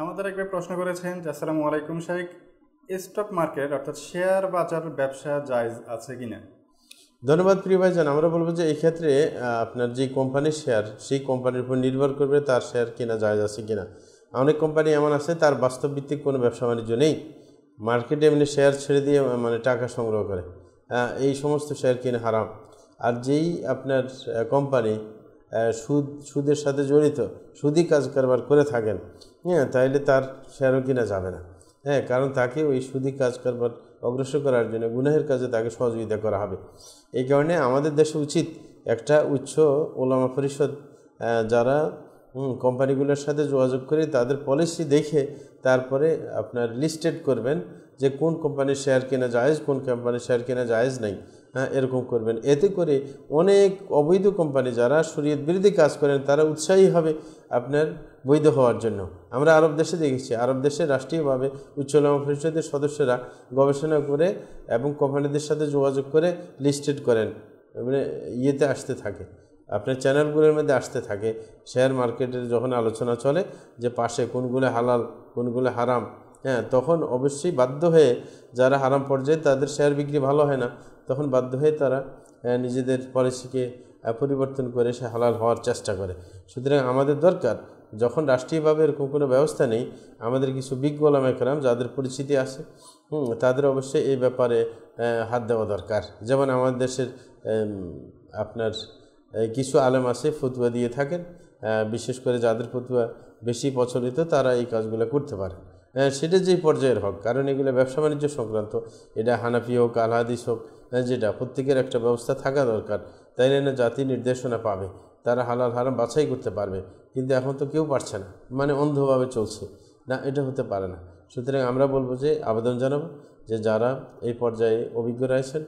আমাদের একবার প্রশ্ন করেছেন যে আসসালামু আলাইকুম শাইখ, স্টক মার্কেট অর্থাৎ শেয়ার বাজার ব্যবসা জায়েজ আছে কিনা? ধন্যবাদ প্রিয় ভাইজান। আমরা বলবো যে এই ক্ষেত্রে আপনার যে কোম্পানির শেয়ার, সেই কোম্পানির উপর নির্ভর করবে তার শেয়ার কিনা জায়েজ আছে কিনা। অনেক কোম্পানি এমন আছে তার বাস্তব ভিত্তিক কোনো ব্যবসা বাণিজ্য নেই, মার্কেটে এমনি শেয়ার ছেড়ে দিয়ে মানে টাকা সংগ্রহ করে, এই সমস্ত শেয়ার কিনা হারাম। আর যেই আপনার কোম্পানি সুদের সাথে জড়িত, সুদি কাজ কারবার করে থাকেন, তাইলে তার শেয়ারও কিনা যাবে না। কারণ তাকে ওই সুদি কাজ কারবার অগ্রসর করার জন্য গুনাহের কাজে তাকে সহযোগিতা করা হবে। এই কারণে আমাদের দেশে উচিত একটা উচ্চ ওলামা পরিষদ যারা কোম্পানিগুলোর সাথে যোগাযোগ করে তাদের পলিসি দেখে তারপরে আপনার লিস্টেড করবেন যে কোন কোম্পানির শেয়ার কেনা জায়েজ, কোন কোম্পানির শেয়ার কেনা জায়েজ নাই, এরকম করবেন। এতে করে অনেক অবৈধ কোম্পানি যারা শরীয়ত বিরোধী কাজ করেন তারা উৎসাহী হবে আপনার বৈধ হওয়ার জন্য। আমরা আরব দেশে দেখেছি, আরব দেশে রাষ্ট্রীয়ভাবে উচ্চ ওলামা পরিষদের সদস্যরা গবেষণা করে এবং কোম্পানিদের সাথে যোগাযোগ করে লিস্টেড করেন, মানে ইয়েতে আসতে থাকে, আপনার চ্যানেলগুলোর মধ্যে আসতে থাকে। শেয়ার মার্কেটের যখন আলোচনা চলে যে পাশে কোনগুলো হালাল কোনগুলো হারাম, তখন অবশ্যই বাধ্য হয়ে যারা হারাম পর্যায়ে তাদের শেয়ার বিক্রি ভালো হয় না, তখন বাধ্য হয়ে তারা নিজেদের পলিসিকে পরিবর্তন করে সে হালাল হওয়ার চেষ্টা করে। সুতরাং আমাদের দরকার, যখন রাষ্ট্রীয়ভাবে এরকম কোনো ব্যবস্থা নেই, আমাদের কিছু বিজ্ঞ ওলামা কেরাম যাদের পরিচিতি আছে তাদের অবশ্যই এই ব্যাপারে হাত দেওয়া দরকার। যেমন আমাদের দেশের আপনার কিছু আলেম আছে ফতুয়া দিয়ে থাকেন, বিশেষ করে যাদের ফতুয়া বেশি প্রচলিত তারা এই কাজগুলো করতে পারে, সেটা যেই পর্যায়ের হোক। কারণ এগুলো ব্যবসা বাণিজ্য সংক্রান্ত, এটা হানাফি হোক আল হাদিস হোক, যেটা প্রত্যেকের একটা ব্যবস্থা থাকা দরকার, তাইলে না জাতি নির্দেশনা পাবে, তারা হালাল হারাম বাছাই করতে পারবে। কিন্তু এখন তো কেউ পারছে না, মানে অন্ধভাবে চলছে না, এটা হতে পারে না। সুতরাং আমরা বলবো যে আবেদন জানাবো যে যারা এই পর্যায়ে অভিজ্ঞ রয়েছেন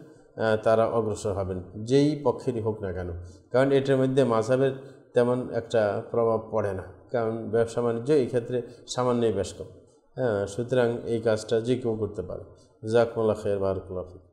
তারা অগ্রসর হবেন, যেই পক্ষেরই হোক না কেন। কারণ এটার মধ্যে মাযহাবের তেমন একটা প্রভাব পড়ে না, কারণ ব্যবসা বাণিজ্য এই ক্ষেত্রে সামান্যই বেশ কম। সুতরাং এই কাজটা যে কেউ করতে পারে। জাযাকুমুল্লাহু খাইর, বারাকাল্লাহু ফিক।